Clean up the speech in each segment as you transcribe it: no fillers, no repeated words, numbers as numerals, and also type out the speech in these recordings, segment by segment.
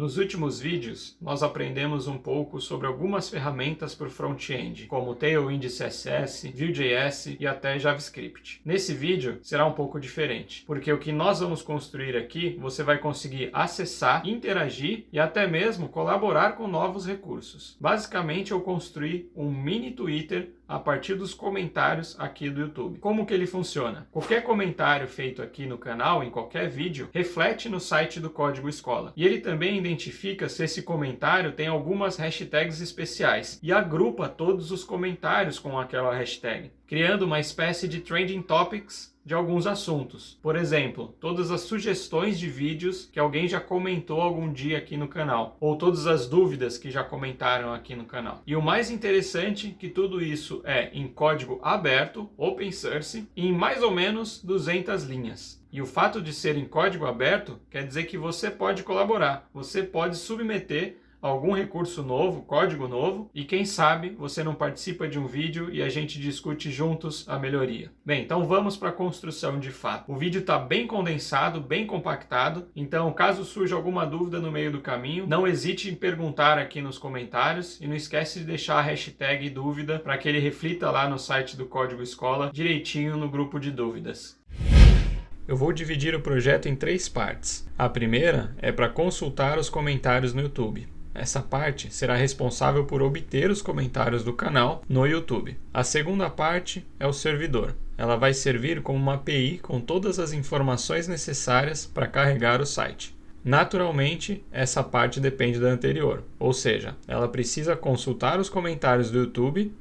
Nos últimos vídeos, nós aprendemos um pouco sobre algumas ferramentas para o front-end, como Tailwind CSS, Vue.js e até JavaScript. Nesse vídeo será um pouco diferente, porque o que nós vamos construir aqui, você vai conseguir acessar, interagir e até mesmo colaborar com novos recursos. Basicamente, eu construí um mini Twitter a partir dos comentários aqui do YouTube. Como que ele funciona? Qualquer comentário feito aqui no canal, em qualquer vídeo, reflete no site do Código Escola. E ele também identifica se esse comentário tem algumas hashtags especiais e agrupa todos os comentários com aquela hashtag, criando uma espécie de trending topics de alguns assuntos. Por exemplo, todas as sugestões de vídeos que alguém já comentou algum dia aqui no canal, ou todas as dúvidas que já comentaram aqui no canal. E o mais interessante é que tudo isso é em código aberto, open source, e em mais ou menos 200 linhas. E o fato de ser em código aberto quer dizer que você pode colaborar, você pode submeter algum recurso novo, código novo, e quem sabe você não participa de um vídeo e a gente discute juntos a melhoria. Bem, então vamos para a construção de fato. O vídeo está bem condensado, bem compactado, então caso surja alguma dúvida no meio do caminho, não hesite em perguntar aqui nos comentários e não esquece de deixar a hashtag dúvida para que ele reflita lá no site do Código Escola direitinho no grupo de dúvidas. Eu vou dividir o projeto em 3 partes. A primeira é para consultar os comentários no YouTube. Essa parte será responsável por obter os comentários do canal no YouTube. A segunda parte é o servidor. Ela vai servir como uma API com todas as informações necessárias para carregar o site. Naturalmente, essa parte depende da anterior, ou seja, ela precisa consultar os comentários do YouTube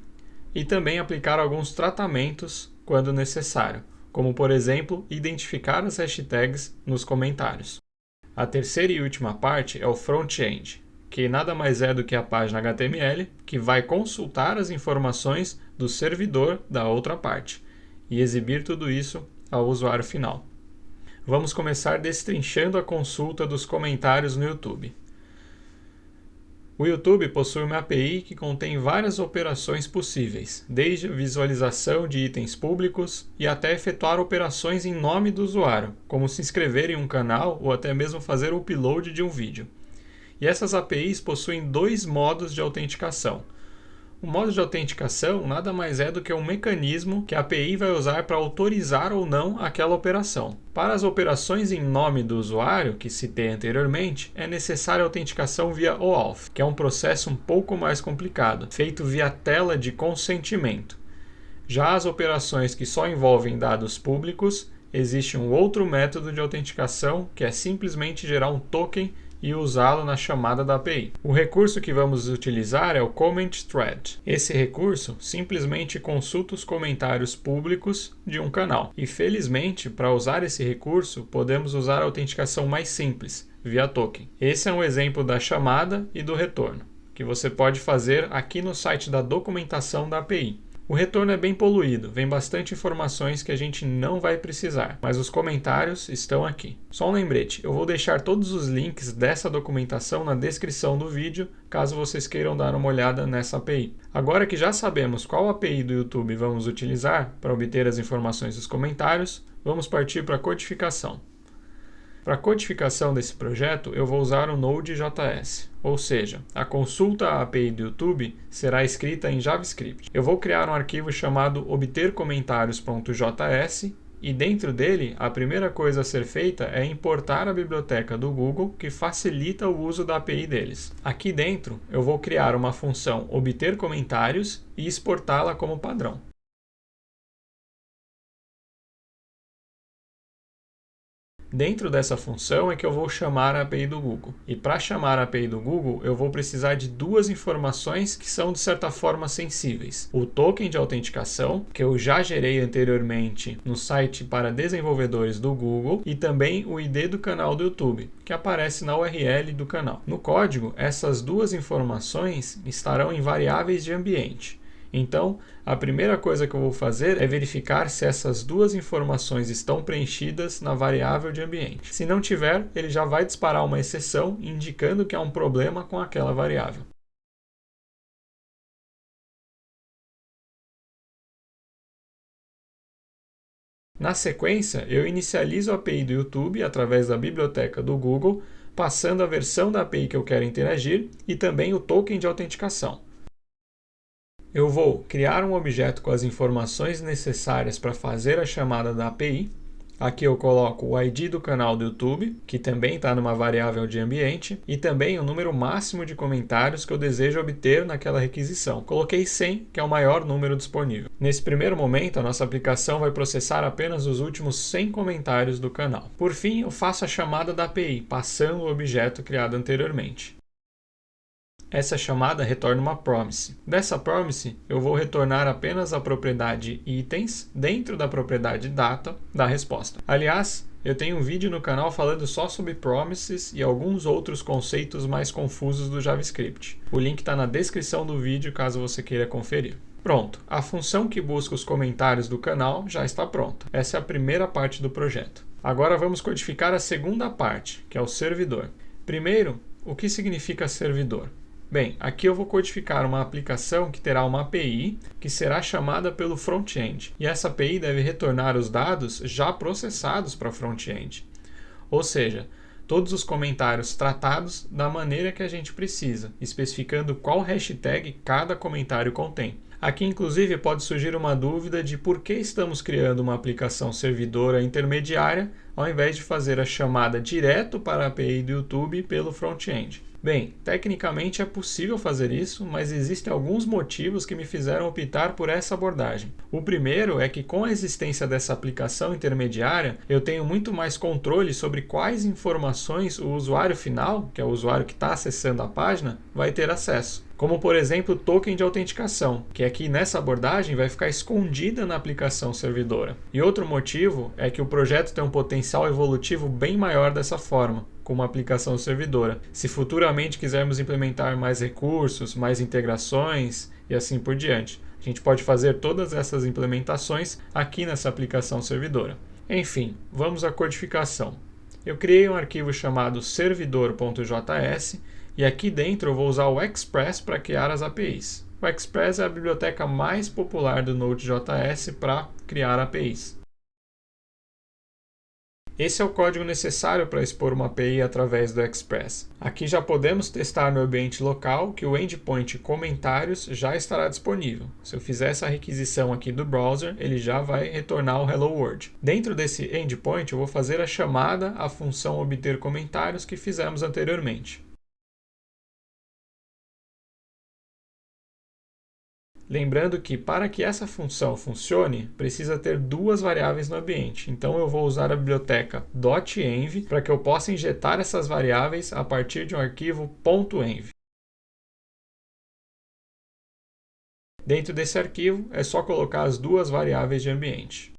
e também aplicar alguns tratamentos quando necessário, como por exemplo, identificar as hashtags nos comentários. A terceira e última parte é o front-end, que nada mais é do que a página HTML, que vai consultar as informações do servidor da outra parte e exibir tudo isso ao usuário final. Vamos começar destrinchando a consulta dos comentários no YouTube. O YouTube possui uma API que contém várias operações possíveis, desde a visualização de itens públicos e até efetuar operações em nome do usuário, como se inscrever em um canal ou até mesmo fazer o upload de um vídeo. E essas APIs possuem 2 modos de autenticação. O modo de autenticação nada mais é do que um mecanismo que a API vai usar para autorizar ou não aquela operação. Para as operações em nome do usuário, que citei anteriormente, é necessária a autenticação via OAuth, que é um processo um pouco mais complicado, feito via tela de consentimento. Já as operações que só envolvem dados públicos, existe um outro método de autenticação, que é simplesmente gerar um token e usá-lo na chamada da API. O recurso que vamos utilizar é o Comment Thread. Esse recurso simplesmente consulta os comentários públicos de um canal. E felizmente, para usar esse recurso, podemos usar a autenticação mais simples, via token. Esse é um exemplo da chamada e do retorno, que você pode fazer aqui no site da documentação da API. O retorno é bem poluído, vem bastante informações que a gente não vai precisar, mas os comentários estão aqui. Só um lembrete, eu vou deixar todos os links dessa documentação na descrição do vídeo, caso vocês queiram dar uma olhada nessa API. Agora que já sabemos qual API do YouTube vamos utilizar para obter as informações dos comentários, vamos partir para a codificação. Para a codificação desse projeto, eu vou usar o Node.js, ou seja, a consulta à API do YouTube será escrita em JavaScript. Eu vou criar um arquivo chamado obtercomentários.js e dentro dele, a primeira coisa a ser feita é importar a biblioteca do Google que facilita o uso da API deles. Aqui dentro, eu vou criar uma função obtercomentários e exportá-la como padrão. Dentro dessa função é que eu vou chamar a API do Google. E para chamar a API do Google, eu vou precisar de 2 informações que são de certa forma sensíveis. O token de autenticação, que eu já gerei anteriormente no site para desenvolvedores do Google, e também o ID do canal do YouTube, que aparece na URL do canal. No código, essas 2 informações estarão em variáveis de ambiente. Então, a primeira coisa que eu vou fazer é verificar se essas 2 informações estão preenchidas na variável de ambiente. Se não tiver, ele já vai disparar uma exceção indicando que há um problema com aquela variável. Na sequência, eu inicializo a API do YouTube através da biblioteca do Google passando a versão da API que eu quero interagir e também o token de autenticação. Eu vou criar um objeto com as informações necessárias para fazer a chamada da API. Aqui eu coloco o ID do canal do YouTube, que também está numa variável de ambiente, e também o número máximo de comentários que eu desejo obter naquela requisição. Coloquei 100, que é o maior número disponível. Nesse primeiro momento, a nossa aplicação vai processar apenas os últimos 100 comentários do canal. Por fim, eu faço a chamada da API, passando o objeto criado anteriormente. Essa chamada retorna uma promise. Dessa promise, eu vou retornar apenas a propriedade itens dentro da propriedade data da resposta. Aliás, eu tenho um vídeo no canal falando só sobre promises e alguns outros conceitos mais confusos do JavaScript. O link está na descrição do vídeo caso você queira conferir. Pronto, a função que busca os comentários do canal já está pronta. Essa é a primeira parte do projeto. Agora vamos codificar a segunda parte, que é o servidor. Primeiro, o que significa servidor? Bem, aqui eu vou codificar uma aplicação que terá uma API que será chamada pelo front-end. E essa API deve retornar os dados já processados para o front-end. Ou seja, todos os comentários tratados da maneira que a gente precisa, especificando qual hashtag cada comentário contém. Aqui, inclusive, pode surgir uma dúvida de por que estamos criando uma aplicação servidora intermediária ao invés de fazer a chamada direto para a API do YouTube pelo front-end. Bem, tecnicamente é possível fazer isso, mas existem alguns motivos que me fizeram optar por essa abordagem. O primeiro é que com a existência dessa aplicação intermediária, eu tenho muito mais controle sobre quais informações o usuário final, que é o usuário que está acessando a página, vai ter acesso. Como, por exemplo, o token de autenticação, que aqui nessa abordagem vai ficar escondida na aplicação servidora. E outro motivo é que o projeto tem um potencial evolutivo bem maior dessa forma, com uma aplicação servidora. Se futuramente quisermos implementar mais recursos, mais integrações e assim por diante, a gente pode fazer todas essas implementações aqui nessa aplicação servidora. Enfim, vamos à codificação. Eu criei um arquivo chamado servidor.js e aqui dentro eu vou usar o Express para criar as APIs. O Express é a biblioteca mais popular do Node.js para criar APIs. Esse é o código necessário para expor uma API através do Express. Aqui já podemos testar no ambiente local que o endpoint comentários já estará disponível. Se eu fizer essa requisição aqui do browser, ele já vai retornar o Hello World. Dentro desse endpoint eu vou fazer a chamada à função obter comentários que fizemos anteriormente. Lembrando que para que essa função funcione, precisa ter duas variáveis no ambiente. Então eu vou usar a biblioteca .env para que eu possa injetar essas variáveis a partir de um arquivo .env. Dentro desse arquivo é só colocar as duas variáveis de ambiente.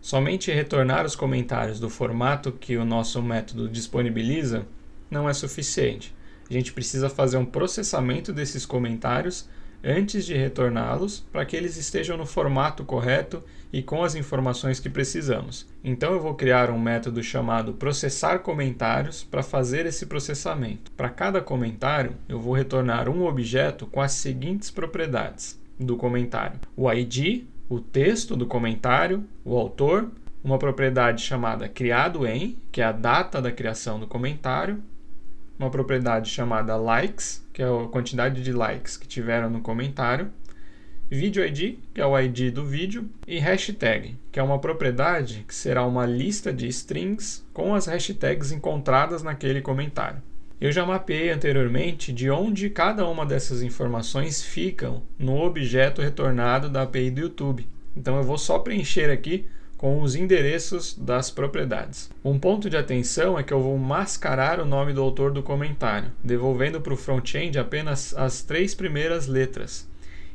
Somente retornar os comentários do formato que o nosso método disponibiliza não é suficiente. A gente precisa fazer um processamento desses comentários antes de retorná-los para que eles estejam no formato correto e com as informações que precisamos. Então eu vou criar um método chamado processar comentários para fazer esse processamento. Para cada comentário, eu vou retornar um objeto com as seguintes propriedades do comentário: o ID, o texto do comentário, o autor, uma propriedade chamada criado em, que é a data da criação do comentário, uma propriedade chamada likes, que é a quantidade de likes que tiveram no comentário, video ID, que é o ID do vídeo, e hashtag, que é uma propriedade que será uma lista de strings com as hashtags encontradas naquele comentário. Eu já mapeei anteriormente de onde cada uma dessas informações ficam no objeto retornado da API do YouTube. Então eu vou só preencher aqui com os endereços das propriedades. Um ponto de atenção é que eu vou mascarar o nome do autor do comentário, devolvendo para o front-end apenas as 3 primeiras letras.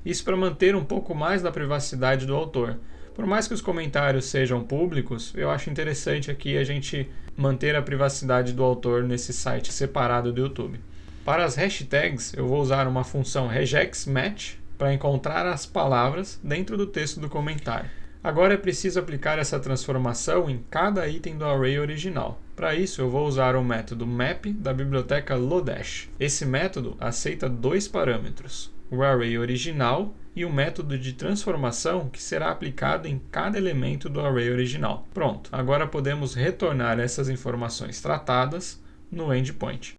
Isso para manter um pouco mais da privacidade do autor. Por mais que os comentários sejam públicos, eu acho interessante aqui a gente manter a privacidade do autor nesse site separado do YouTube. Para as hashtags, eu vou usar uma função regexmatch para encontrar as palavras dentro do texto do comentário. Agora é preciso aplicar essa transformação em cada item do array original. Para isso, eu vou usar o método map da biblioteca Lodash. Esse método aceita 2 parâmetros, o array original e o método de transformação que será aplicado em cada elemento do array original. Pronto, agora podemos retornar essas informações tratadas no endpoint.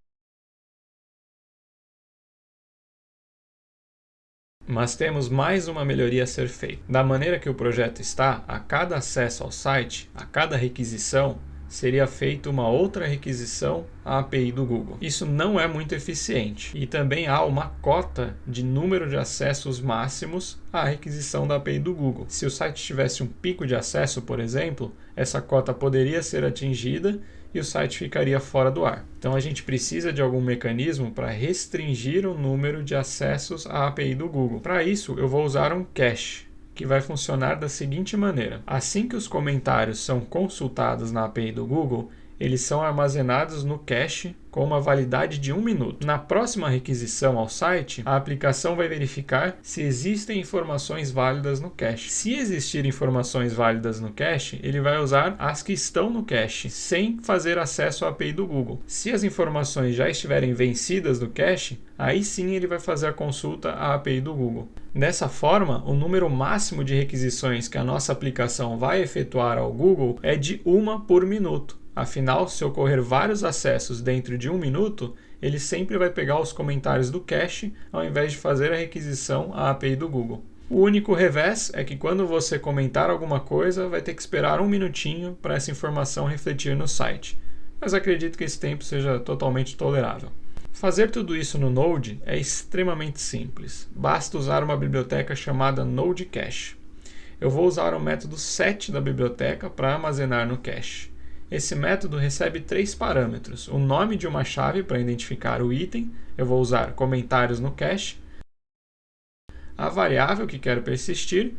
Mas temos mais uma melhoria a ser feita. Da maneira que o projeto está, a cada acesso ao site, a cada requisição, seria feita uma outra requisição à API do Google. Isso não é muito eficiente e também há uma cota de número de acessos máximos à requisição da API do Google. Se o site tivesse um pico de acesso, por exemplo, essa cota poderia ser atingida e o site ficaria fora do ar. Então a gente precisa de algum mecanismo para restringir o número de acessos à API do Google. Para isso, eu vou usar um cache, que vai funcionar da seguinte maneira. Assim que os comentários são consultados na API do Google, eles são armazenados no cache com uma validade de 1 minuto. Na próxima requisição ao site, a aplicação vai verificar se existem informações válidas no cache. Se existir informações válidas no cache, ele vai usar as que estão no cache, sem fazer acesso à API do Google. Se as informações já estiverem vencidas do cache, aí sim ele vai fazer a consulta à API do Google. Dessa forma, o número máximo de requisições que a nossa aplicação vai efetuar ao Google é de 1 por minuto. Afinal, se ocorrer vários acessos dentro de 1 minuto, ele sempre vai pegar os comentários do cache ao invés de fazer a requisição à API do Google. O único revés é que quando você comentar alguma coisa, vai ter que esperar 1 minutinho para essa informação refletir no site. Mas acredito que esse tempo seja totalmente tolerável. Fazer tudo isso no Node é extremamente simples. Basta usar uma biblioteca chamada Node Cache. Eu vou usar o método set da biblioteca para armazenar no cache. Esse método recebe 3 parâmetros. O nome de uma chave para identificar o item, eu vou usar comentários no cache, a variável que quero persistir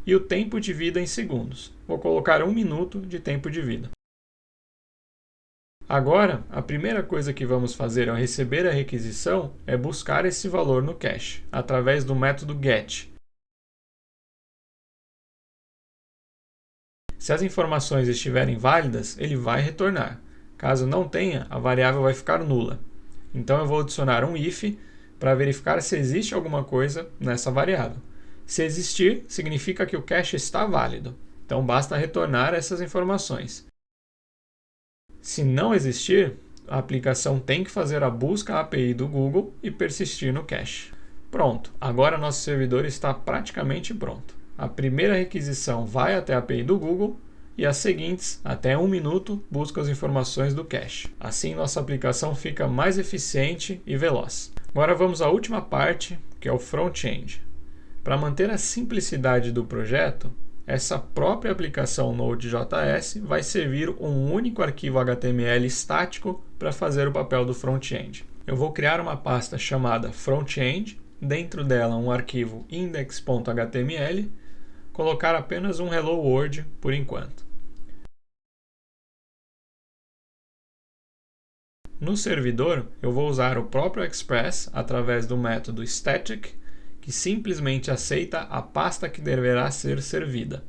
e o tempo de vida em segundos. Vou colocar 1 minuto de tempo de vida. Agora, a primeira coisa que vamos fazer ao receber a requisição é buscar esse valor no cache, através do método get. Se as informações estiverem válidas, ele vai retornar. Caso não tenha, a variável vai ficar nula. Então eu vou adicionar um if para verificar se existe alguma coisa nessa variável. Se existir, significa que o cache está válido. Então basta retornar essas informações. Se não existir, a aplicação tem que fazer a busca API do Google e persistir no cache. Pronto, agora nosso servidor está praticamente pronto. A primeira requisição vai até a API do Google e as seguintes, até 1 minuto, buscam as informações do cache. Assim, nossa aplicação fica mais eficiente e veloz. Agora vamos à última parte, que é o front-end. Para manter a simplicidade do projeto, essa própria aplicação Node.js vai servir um único arquivo HTML estático para fazer o papel do front-end. Eu vou criar uma pasta chamada front-end, dentro dela um arquivo index.html, colocar apenas um Hello World por enquanto. No servidor, eu vou usar o próprio Express através do método static, que simplesmente aceita a pasta que deverá ser servida.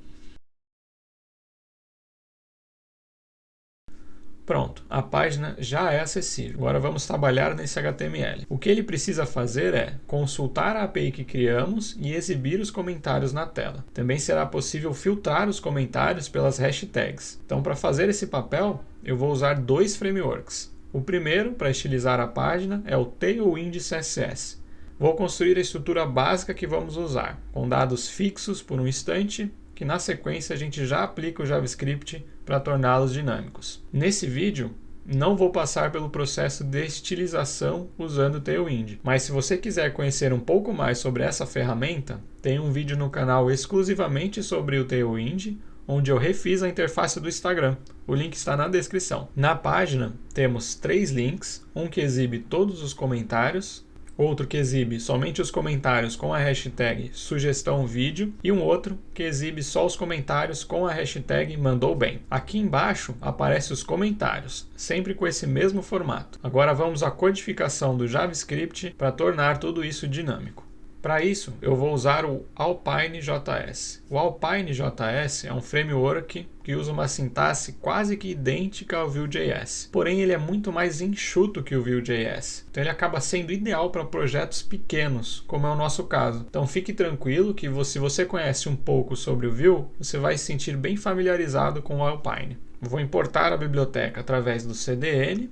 Pronto, a página já é acessível. Agora vamos trabalhar nesse HTML. O que ele precisa fazer é consultar a API que criamos e exibir os comentários na tela. Também será possível filtrar os comentários pelas hashtags. Então, para fazer esse papel, eu vou usar 2 frameworks. O primeiro, para estilizar a página, é o Tailwind CSS. Vou construir a estrutura básica que vamos usar, com dados fixos por um instante, que na sequência a gente já aplica o JavaScript para torná-los dinâmicos. Nesse vídeo, não vou passar pelo processo de estilização usando o Tailwind, mas se você quiser conhecer um pouco mais sobre essa ferramenta, tem um vídeo no canal exclusivamente sobre o Tailwind, onde eu refiz a interface do Instagram. O link está na descrição. Na página, temos 3 links, um que exibe todos os comentários, outro que exibe somente os comentários com a hashtag sugestão vídeo e um outro que exibe só os comentários com a hashtag mandou bem. Aqui embaixo aparecem os comentários, sempre com esse mesmo formato. Agora vamos à codificação do JavaScript para tornar tudo isso dinâmico. Para isso, eu vou usar o Alpine.js. O Alpine.js é um framework que usa uma sintaxe quase que idêntica ao Vue.js, porém ele é muito mais enxuto que o Vue.js. Então ele acaba sendo ideal para projetos pequenos, como é o nosso caso. Então fique tranquilo que se você conhece um pouco sobre o Vue, você vai se sentir bem familiarizado com o Alpine. Vou importar a biblioteca através do CDN.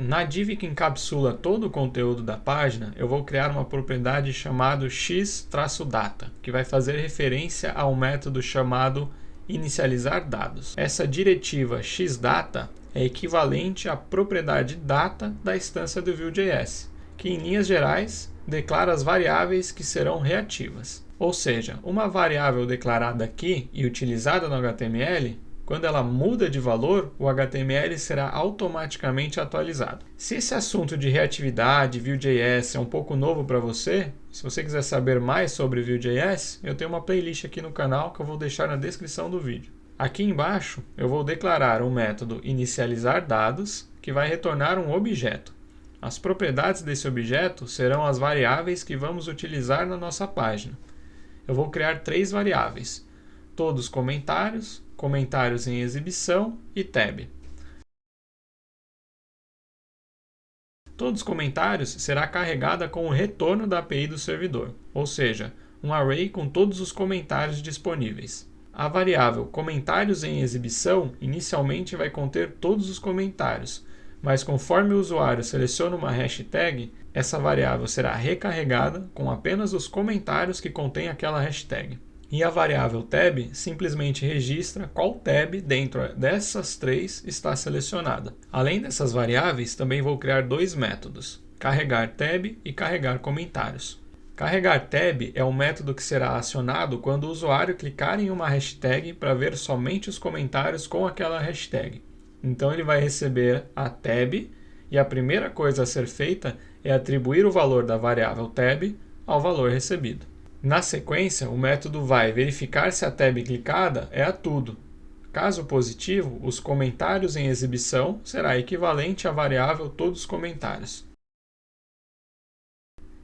Na div que encapsula todo o conteúdo da página, eu vou criar uma propriedade chamada x-data, que vai fazer referência ao método chamado inicializar dados. Essa diretiva xData é equivalente à propriedade data da instância do Vue.js, que em linhas gerais declara as variáveis que serão reativas. Ou seja, uma variável declarada aqui e utilizada no HTML, quando ela muda de valor, o HTML será automaticamente atualizado. Se esse assunto de reatividade, Vue.js é um pouco novo para você, se você quiser saber mais sobre Vue.js, eu tenho uma playlist aqui no canal que eu vou deixar na descrição do vídeo. Aqui embaixo, eu vou declarar um método inicializar dados, que vai retornar um objeto. As propriedades desse objeto serão as variáveis que vamos utilizar na nossa página. Eu vou criar 3 variáveis: todos comentários, comentários em exibição e tab. Todos os comentários será carregada com o retorno da API do servidor, ou seja, um array com todos os comentários disponíveis. A variável comentários em exibição inicialmente vai conter todos os comentários, mas conforme o usuário seleciona uma hashtag, essa variável será recarregada com apenas os comentários que contém aquela hashtag. E a variável tab simplesmente registra qual tab dentro dessas 3 está selecionada. Além dessas variáveis, também vou criar 2 métodos: carregar tab e carregar comentários. Carregar tab é um método que será acionado quando o usuário clicar em uma hashtag para ver somente os comentários com aquela hashtag. Então ele vai receber a tab e a primeira coisa a ser feita é atribuir o valor da variável tab ao valor recebido. Na sequência, o método vai verificar se a tab clicada é a tudo. Caso positivo, os comentários em exibição será equivalente à variável todos os comentários.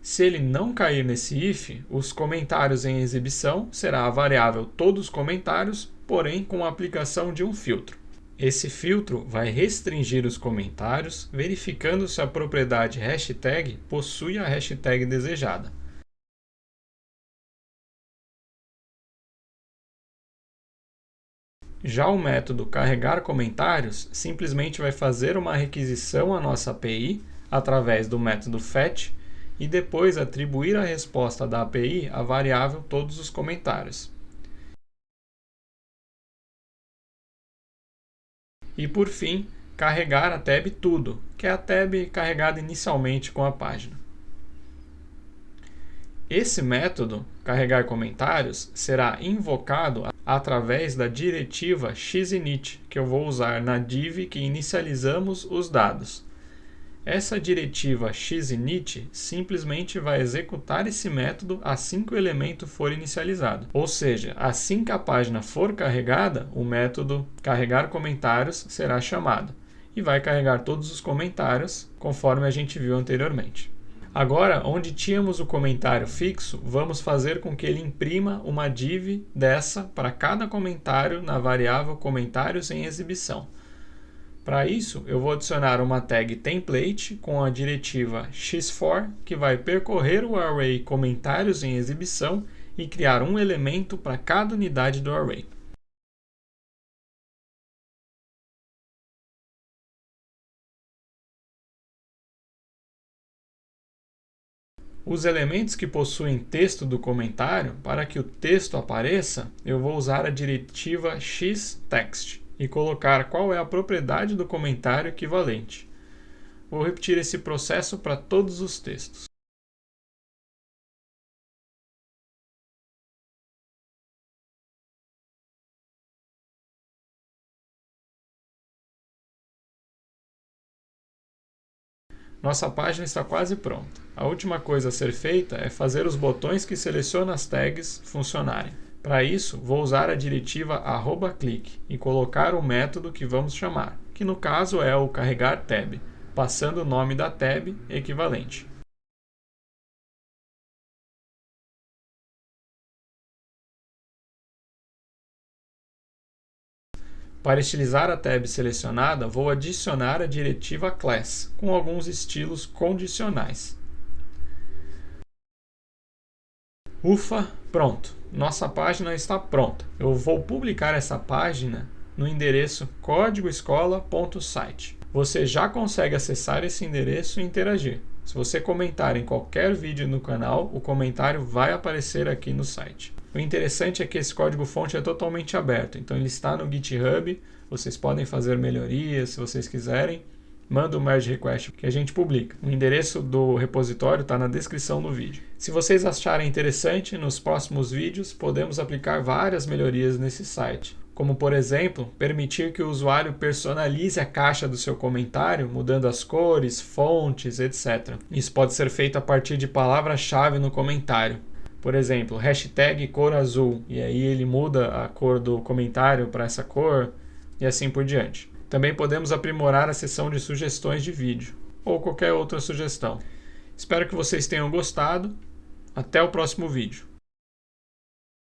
Se ele não cair nesse if, os comentários em exibição será a variável todos os comentários, porém com a aplicação de um filtro. Esse filtro vai restringir os comentários, verificando se a propriedade hashtag possui a hashtag desejada. Já o método carregar comentários simplesmente vai fazer uma requisição à nossa API através do método fetch e depois atribuir a resposta da API à variável todos os comentários. E por fim, carregar a tab tudo, que é a tab carregada inicialmente com a página. Esse método, carregar comentários, será invocado através da diretiva xinit, que eu vou usar na div que inicializamos os dados. Essa diretiva xinit simplesmente vai executar esse método assim que o elemento for inicializado. Ou seja, assim que a página for carregada, o método carregar comentários será chamado e vai carregar todos os comentários, conforme a gente viu anteriormente. Agora, onde tínhamos o comentário fixo, vamos fazer com que ele imprima uma div dessa para cada comentário na variável comentários em exibição. Para isso, eu vou adicionar uma tag template com a diretiva x_for, que vai percorrer o array comentários em exibição e criar um elemento para cada unidade do array. Os elementos que possuem texto do comentário, para que o texto apareça, eu vou usar a diretiva xText e colocar qual é a propriedade do comentário equivalente. Vou repetir esse processo para todos os textos. Nossa página está quase pronta. A última coisa a ser feita é fazer os botões que selecionam as tags funcionarem. Para isso, vou usar a diretiva @click e colocar o método que vamos chamar, que no caso é o carregar tab, passando o nome da tab equivalente. Para estilizar a tab selecionada, vou adicionar a diretiva class, com alguns estilos condicionais. Ufa, pronto! Nossa página está pronta. Eu vou publicar essa página no endereço códigoescola.site. Você já consegue acessar esse endereço e interagir. Se você comentar em qualquer vídeo no canal, o comentário vai aparecer aqui no site. O interessante é que esse código-fonte é totalmente aberto, então ele está no GitHub, vocês podem fazer melhorias se vocês quiserem. Manda um merge request que a gente publica. O endereço do repositório está na descrição do vídeo. Se vocês acharem interessante, nos próximos vídeos podemos aplicar várias melhorias nesse site. Como, por exemplo, permitir que o usuário personalize a caixa do seu comentário, mudando as cores, fontes, etc. Isso pode ser feito a partir de palavra-chave no comentário. Por exemplo, hashtag cor azul, e aí ele muda a cor do comentário para essa cor, e assim por diante. Também podemos aprimorar a seção de sugestões de vídeo, ou qualquer outra sugestão. Espero que vocês tenham gostado. Até o próximo vídeo.